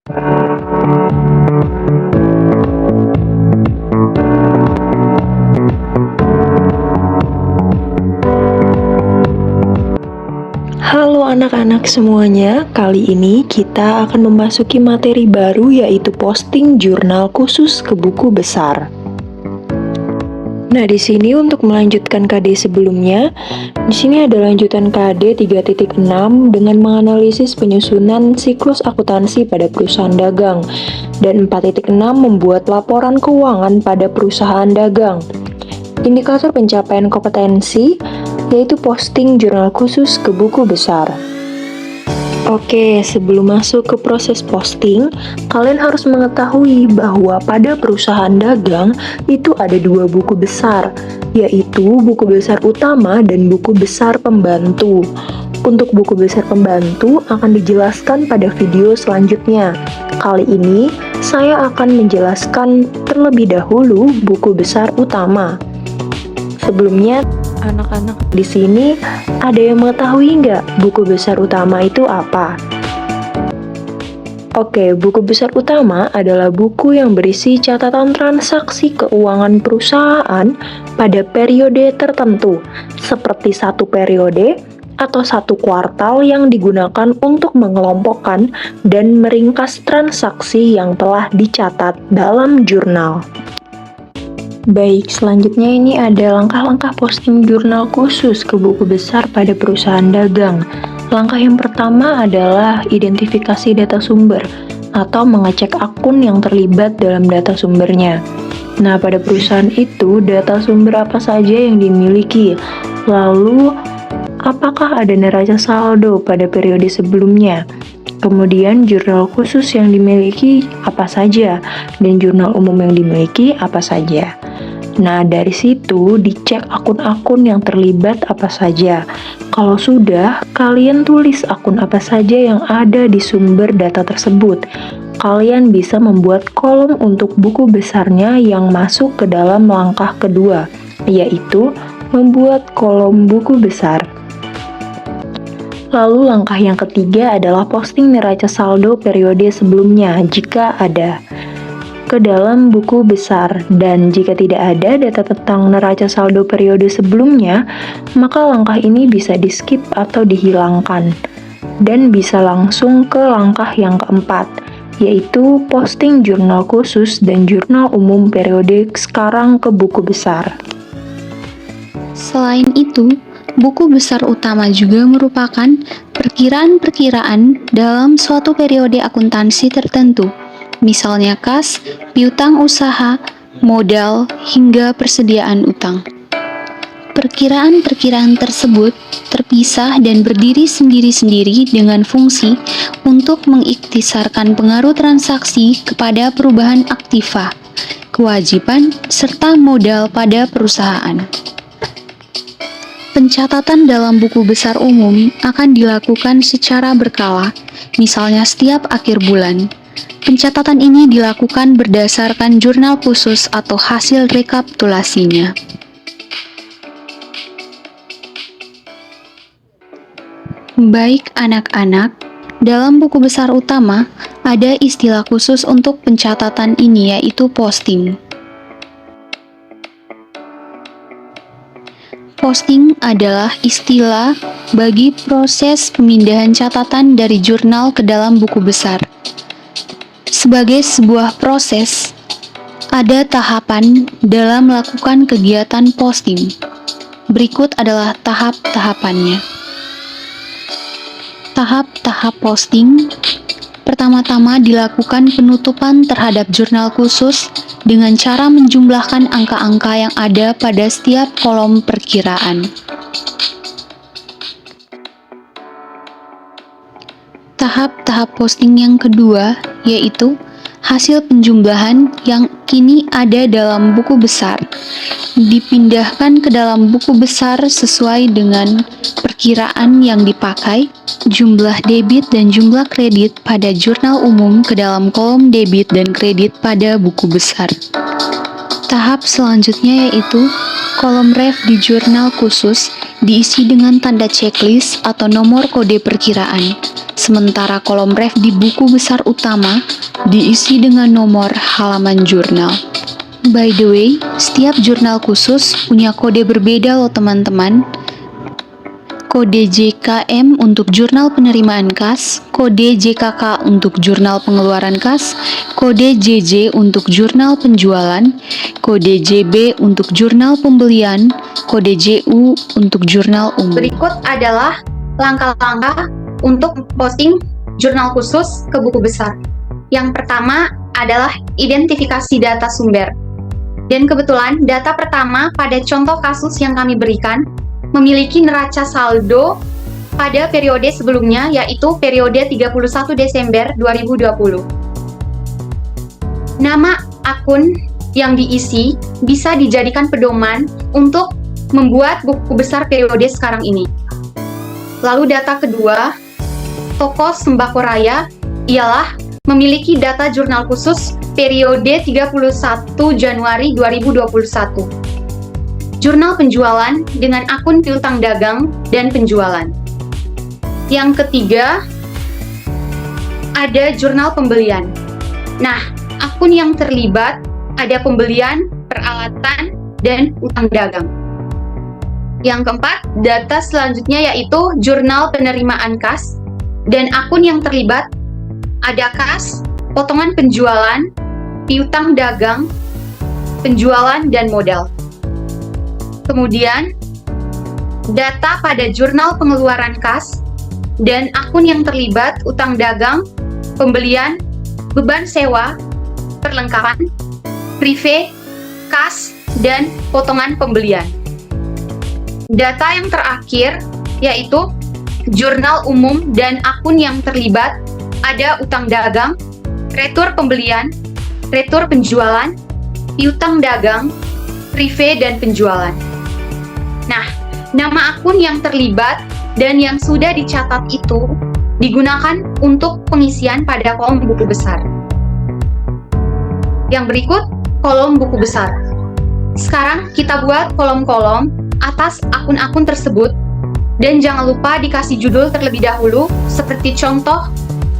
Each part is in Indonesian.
Halo anak-anak semuanya, kali ini kita akan memasuki materi baru yaitu posting jurnal khusus ke buku besar. Nah, di sini untuk melanjutkan KD sebelumnya, di sini ada lanjutan KD 3.6 dengan menganalisis penyusunan siklus akuntansi pada perusahaan dagang dan 4.6 membuat laporan keuangan pada perusahaan dagang. Indikator pencapaian kompetensi yaitu posting jurnal khusus ke buku besar. Oke, sebelum masuk ke proses posting, kalian harus mengetahui bahwa pada perusahaan dagang itu ada dua buku besar, yaitu buku besar utama dan buku besar pembantu. Untuk buku besar pembantu akan dijelaskan pada video selanjutnya. Kali ini, saya akan menjelaskan terlebih dahulu buku besar utama. Sebelumnya, anak-anak di sini ada yang mengetahui nggak buku besar utama itu apa? Oke, buku besar utama adalah buku yang berisi catatan transaksi keuangan perusahaan pada periode tertentu, seperti satu periode atau satu kuartal yang digunakan untuk mengelompokkan dan meringkas transaksi yang telah dicatat dalam jurnal. Baik, selanjutnya ini ada langkah-langkah posting jurnal khusus ke buku besar pada perusahaan dagang. Langkah yang pertama adalah identifikasi data sumber atau mengecek akun yang terlibat dalam data sumbernya. Nah, pada perusahaan itu, data sumber apa saja yang dimiliki? Lalu, apakah ada neraca saldo pada periode sebelumnya? Kemudian jurnal khusus yang dimiliki apa saja, dan jurnal umum yang dimiliki apa saja. Nah, dari situ dicek akun-akun yang terlibat apa saja. Kalau sudah, kalian tulis akun apa saja yang ada di sumber data tersebut. Kalian bisa membuat kolom untuk buku besarnya yang masuk ke dalam langkah kedua, yaitu membuat kolom buku besar. Lalu langkah yang ketiga adalah posting neraca saldo periode sebelumnya jika ada ke dalam buku besar, dan jika tidak ada data tentang neraca saldo periode sebelumnya, maka langkah ini bisa di-skip atau dihilangkan dan bisa langsung ke langkah yang keempat, yaitu posting jurnal khusus dan jurnal umum periode sekarang ke buku besar. Selain itu, buku besar utama juga merupakan perkiraan-perkiraan dalam suatu periode akuntansi tertentu, misalnya kas, piutang usaha, modal, hingga persediaan utang. Perkiraan-perkiraan tersebut terpisah dan berdiri sendiri-sendiri dengan fungsi untuk mengiktisarkan pengaruh transaksi kepada perubahan aktiva, kewajiban, serta modal pada perusahaan. Pencatatan dalam buku besar umum akan dilakukan secara berkala, misalnya setiap akhir bulan. Pencatatan ini dilakukan berdasarkan jurnal khusus atau hasil rekapitulasinya. Baik anak-anak, dalam buku besar utama ada istilah khusus untuk pencatatan ini, yaitu posting. Posting adalah istilah bagi proses pemindahan catatan dari jurnal ke dalam buku besar. Sebagai sebuah proses, ada tahapan dalam melakukan kegiatan posting. Berikut adalah tahap-tahapannya. Tahap-tahap posting. Pertama-tama dilakukan penutupan terhadap jurnal khusus dengan cara menjumlahkan angka-angka yang ada pada setiap kolom perkiraan. Tahap-tahap posting yang kedua yaitu hasil penjumlahan yang kini ada dalam buku besar, dipindahkan ke dalam buku besar sesuai dengan perkiraan yang dipakai, jumlah debit dan jumlah kredit pada jurnal umum ke dalam kolom debit dan kredit pada buku besar. Tahap selanjutnya yaitu Kolom ref di jurnal khusus diisi dengan tanda checklist atau nomor kode perkiraan. Sementara kolom ref di buku besar utama diisi dengan nomor halaman jurnal. By the way, setiap jurnal khusus punya kode berbeda loh teman-teman. Kode JKM untuk jurnal penerimaan kas, kode JKK untuk jurnal pengeluaran kas, kode JJ untuk jurnal penjualan, kode JB untuk jurnal pembelian, kode JU untuk jurnal umum. Berikut adalah langkah-langkah untuk posting jurnal khusus ke buku besar. Yang pertama adalah identifikasi data sumber. Dan kebetulan data pertama pada contoh kasus yang kami berikan memiliki neraca saldo pada periode sebelumnya, yaitu periode 31 Desember 2020. Nama akun yang diisi bisa dijadikan pedoman untuk membuat buku besar periode sekarang ini. Lalu data kedua, toko Sembako Raya ialah memiliki data jurnal khusus periode 31 Januari 2021. Jurnal penjualan dengan akun piutang dagang dan penjualan. Yang ketiga, ada jurnal pembelian. Nah, akun yang terlibat ada pembelian, peralatan, dan utang dagang. Yang keempat, data selanjutnya yaitu jurnal penerimaan kas, dan akun yang terlibat ada kas, potongan penjualan, piutang dagang, penjualan, dan modal. Kemudian, data pada jurnal pengeluaran kas dan akun yang terlibat utang dagang, pembelian, beban sewa, perlengkapan, prive, kas, dan potongan pembelian. Data yang terakhir yaitu jurnal umum dan akun yang terlibat ada utang dagang, retur pembelian, retur penjualan, piutang dagang, prive, dan penjualan. Nah, nama akun yang terlibat dan yang sudah dicatat itu digunakan untuk pengisian pada kolom buku besar. Yang berikut, kolom buku besar. Sekarang kita buat kolom-kolom atas akun-akun tersebut, dan jangan lupa dikasih judul terlebih dahulu, seperti contoh,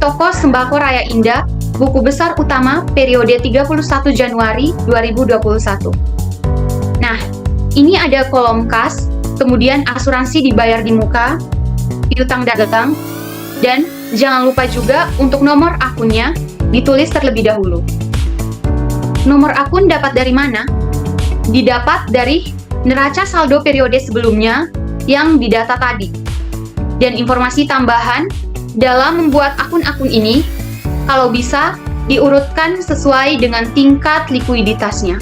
Toko Sembako Raya Indah, buku besar utama periode 31 Januari 2021. Nah, ini ada kolom kas, kemudian asuransi dibayar di muka, piutang dagang, dan jangan lupa juga untuk nomor akunnya ditulis terlebih dahulu. Nomor akun dapat dari mana? Didapat dari neraca saldo periode sebelumnya yang didata tadi. Dan informasi tambahan dalam membuat akun-akun ini, kalau bisa diurutkan sesuai dengan tingkat likuiditasnya.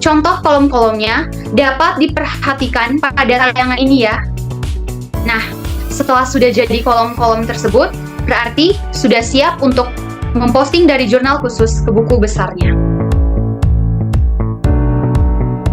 Contoh kolom-kolomnya dapat diperhatikan pada tayangan ini ya. Nah, setelah sudah jadi kolom-kolom tersebut, berarti sudah siap untuk memposting dari jurnal khusus ke buku besarnya.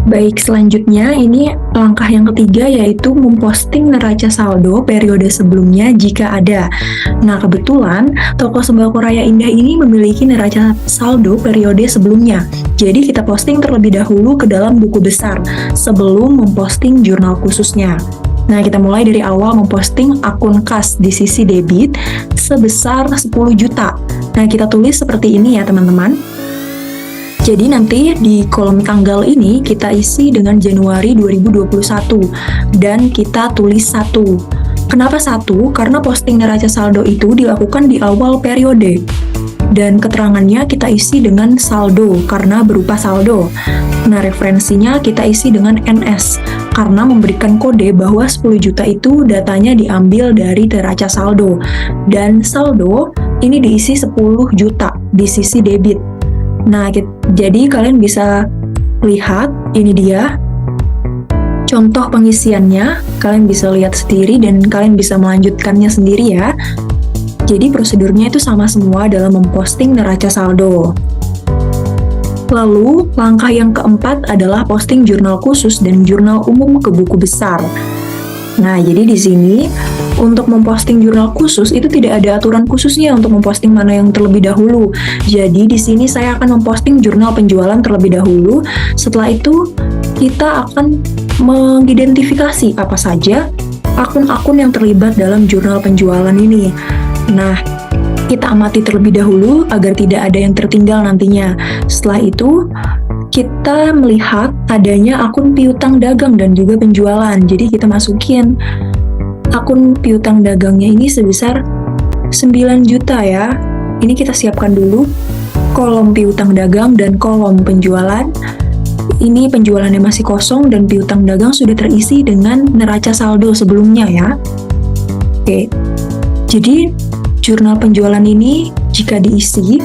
Baik, selanjutnya ini langkah yang ketiga yaitu memposting neraca saldo periode sebelumnya jika ada. Nah, kebetulan Toko Sembako Raya Indah ini memiliki neraca saldo periode sebelumnya. Jadi kita posting terlebih dahulu ke dalam buku besar sebelum memposting jurnal khususnya. Nah, kita mulai dari awal memposting akun kas di sisi debit sebesar 10 juta. Nah, kita tulis seperti ini ya teman-teman. Jadi nanti di kolom tanggal ini kita isi dengan Januari 2021 dan kita tulis 1. Kenapa 1? Karena posting neraca saldo itu dilakukan di awal periode. Dan keterangannya kita isi dengan saldo karena berupa saldo. Nah, referensinya kita isi dengan NS karena memberikan kode bahwa 10 juta itu datanya diambil dari neraca saldo. Dan saldo ini diisi 10 juta di sisi debit. Nah, jadi kalian bisa lihat, ini dia contoh pengisiannya, kalian bisa lihat sendiri dan kalian bisa melanjutkannya sendiri ya. Jadi prosedurnya itu sama semua dalam memposting neraca saldo. Lalu, langkah yang keempat adalah posting jurnal khusus dan jurnal umum ke buku besar. Nah, jadi di sini untuk memposting jurnal khusus itu tidak ada aturan khususnya untuk memposting mana yang terlebih dahulu. Jadi di sini saya akan memposting jurnal penjualan terlebih dahulu. Setelah itu kita akan mengidentifikasi apa saja akun-akun yang terlibat dalam jurnal penjualan ini. Nah, kita amati terlebih dahulu agar tidak ada yang tertinggal nantinya. Setelah itu, kita melihat adanya akun piutang dagang dan juga penjualan. Jadi kita masukin akun piutang dagangnya ini sebesar 9 juta ya. Ini kita siapkan dulu kolom piutang dagang dan kolom penjualan. Ini penjualannya masih kosong dan piutang dagang sudah terisi dengan neraca saldo sebelumnya ya. Oke, jadi jurnal penjualan ini jika diisi,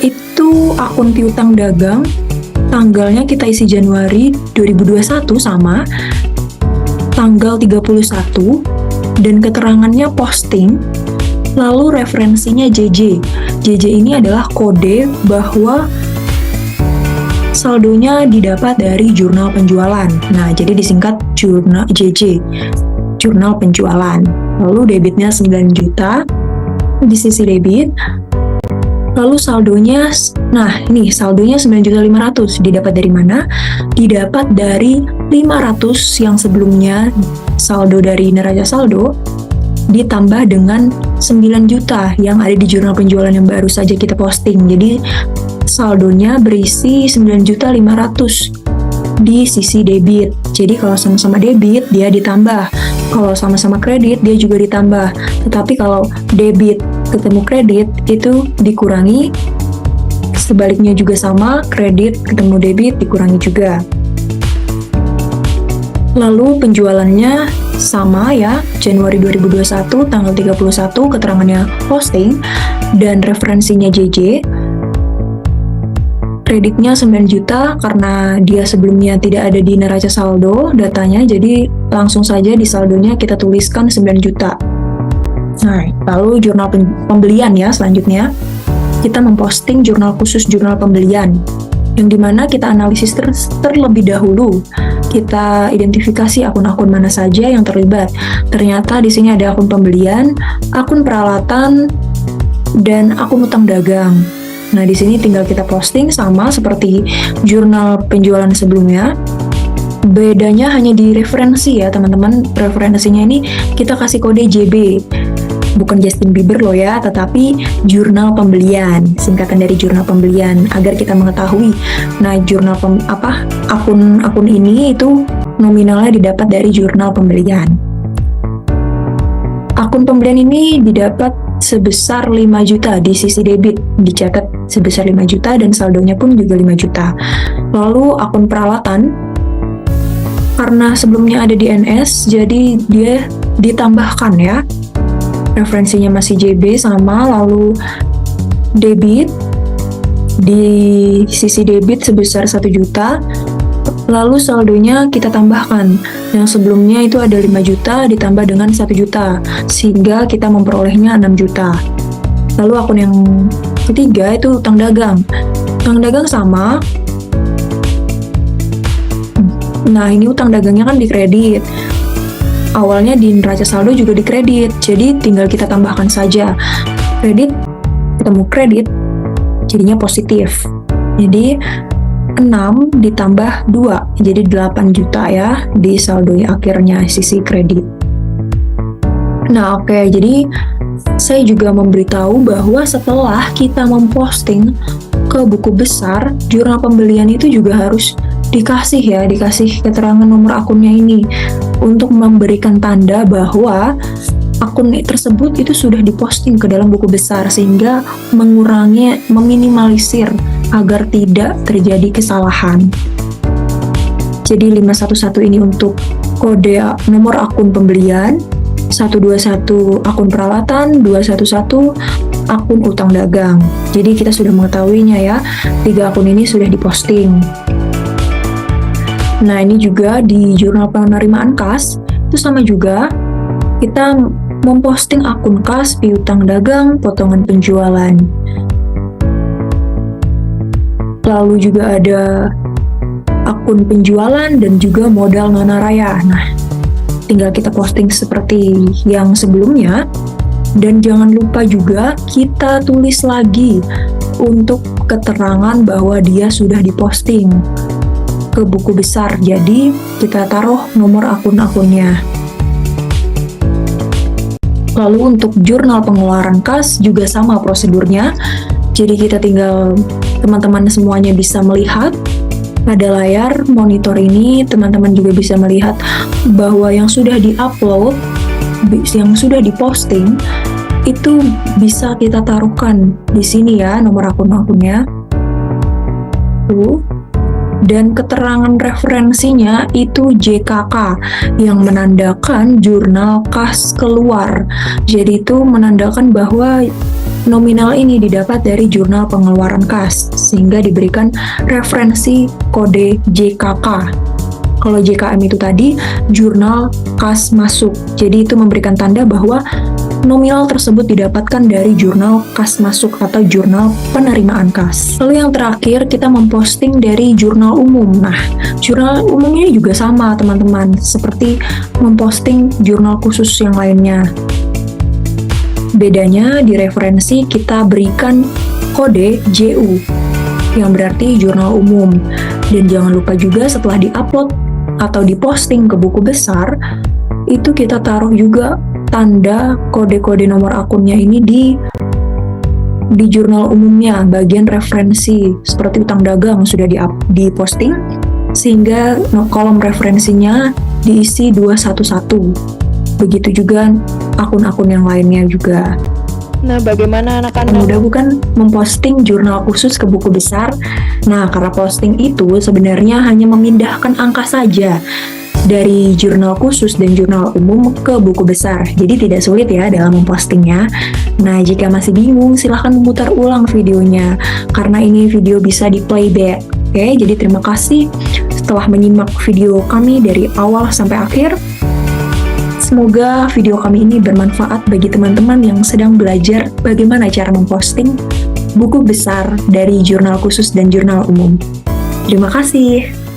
itu akun piutang dagang, tanggalnya kita isi Januari 2021 sama, tanggal 31, dan keterangannya posting, lalu referensinya JJ. JJ ini adalah kode bahwa saldonya didapat dari jurnal penjualan. Nah, jadi disingkat jurnal JJ, jurnal penjualan. Lalu debitnya 9 juta di sisi debit. Lalu saldonya, nah ini saldonya 9.500.000. Didapat dari mana? Didapat dari 500 yang sebelumnya saldo dari neraca saldo ditambah dengan 9 juta yang ada di jurnal penjualan yang baru saja kita posting. Jadi saldonya berisi 9.500.000 di sisi debit. Jadi kalau sama-sama debit dia ditambah, kalau sama-sama kredit dia juga ditambah. Tetapi kalau debit ketemu kredit itu dikurangi, sebaliknya juga sama, kredit ketemu debit dikurangi juga. Lalu penjualannya sama ya, Januari 2021 tanggal 31 keterangannya posting dan referensinya JJ. Kreditnya 9 juta karena dia sebelumnya tidak ada di neraca saldo datanya, jadi langsung saja di saldonya kita tuliskan 9 juta. Nah, lalu jurnal pembelian ya selanjutnya. Kita memposting jurnal khusus jurnal pembelian, yang dimana kita analisis terlebih dahulu. Kita identifikasi akun-akun mana saja yang terlibat. Ternyata di sini ada akun pembelian, akun peralatan, dan akun utang dagang. Nah, di sini tinggal kita posting sama seperti jurnal penjualan sebelumnya. Bedanya hanya di referensi ya, teman-teman. Referensinya ini kita kasih kode JB. Bukan Justin Bieber loh ya, tetapi jurnal pembelian, singkatan dari jurnal pembelian agar kita mengetahui. Nah, jurnal akun ini itu nominalnya didapat dari jurnal pembelian. Akun pembelian ini didapat sebesar 5 juta di sisi debit, dicatat sebesar 5 juta dan saldonya pun juga 5 juta. Lalu akun peralatan, karena sebelumnya ada di NS, jadi dia ditambahkan ya. Referensinya masih JB sama, lalu debit, di sisi debit sebesar 1 juta, lalu saldonya kita tambahkan. Yang sebelumnya itu ada 5 juta ditambah dengan 1 juta, sehingga kita memperolehnya 6 juta. Lalu akun yang ketiga itu utang dagang. Utang dagang sama. Nah, ini utang dagangnya kan dikredit. Awalnya di neraca saldo juga dikredit, jadi tinggal kita tambahkan saja. Kredit ketemu kredit, jadinya positif. Jadi 6 ditambah 2, jadi 8 juta ya di saldo akhirnya sisi kredit. Nah, oke, jadi saya juga memberitahu bahwa setelah kita memposting ke buku besar, jurnal pembelian itu juga harus dikasih keterangan nomor akunnya ini untuk memberikan tanda bahwa akun tersebut itu sudah diposting ke dalam buku besar, sehingga meminimalisir agar tidak terjadi kesalahan. Jadi 511 ini untuk kode nomor akun pembelian, 121 akun peralatan, 211 akun utang dagang. Jadi kita sudah mengetahuinya ya, 3 akun ini sudah diposting. Nah, ini juga di jurnal penerimaan kas, itu sama juga, kita memposting akun kas, piutang dagang, potongan penjualan. Lalu juga ada akun penjualan dan juga modal nonaraya. Nah, tinggal kita posting seperti yang sebelumnya. Dan jangan lupa juga kita tulis lagi untuk keterangan bahwa dia sudah diposting. ke buku besar. Jadi kita taruh nomor akun-akunnya. Lalu untuk jurnal pengeluaran kas juga sama prosedurnya. Jadi kita tinggal, teman-teman semuanya bisa melihat pada layar monitor ini, teman-teman juga bisa melihat bahwa yang sudah di-upload, yang sudah diposting, itu bisa kita taruhkan di sini ya, nomor akun-akunnya. Tuh. Dan keterangan referensinya itu JKK yang menandakan jurnal kas keluar. Jadi itu menandakan bahwa nominal ini didapat dari jurnal pengeluaran kas, sehingga diberikan referensi kode JKK. Kalau JKM itu tadi jurnal kas masuk. Jadi itu memberikan tanda bahwa nominal tersebut didapatkan dari jurnal kas masuk atau jurnal penerimaan kas. Lalu yang terakhir kita memposting dari jurnal umum. Nah, jurnal umumnya juga sama teman-teman, seperti memposting jurnal khusus yang lainnya. Bedanya di referensi kita berikan kode JU yang berarti jurnal umum. Dan jangan lupa juga setelah diupload atau diposting ke buku besar, itu kita taruh juga tanda kode-kode nomor akunnya ini di jurnal umumnya, bagian referensi seperti utang dagang sudah diposting, sehingga kolom referensinya diisi 211. Begitu juga akun-akun yang lainnya juga. Nah, bagaimana anak-anak? Mudah bukan memposting jurnal khusus ke buku besar? Nah, karena posting itu sebenarnya hanya memindahkan angka saja dari jurnal khusus dan jurnal umum ke buku besar. Jadi tidak sulit ya dalam mempostingnya. Nah, jika masih bingung, silahkan memutar ulang videonya, karena ini video bisa di playback. Oke, jadi terima kasih setelah menyimak video kami dari awal sampai akhir. Semoga video kami ini bermanfaat bagi teman-teman yang sedang belajar bagaimana cara memposting buku besar dari jurnal khusus dan jurnal umum. Terima kasih.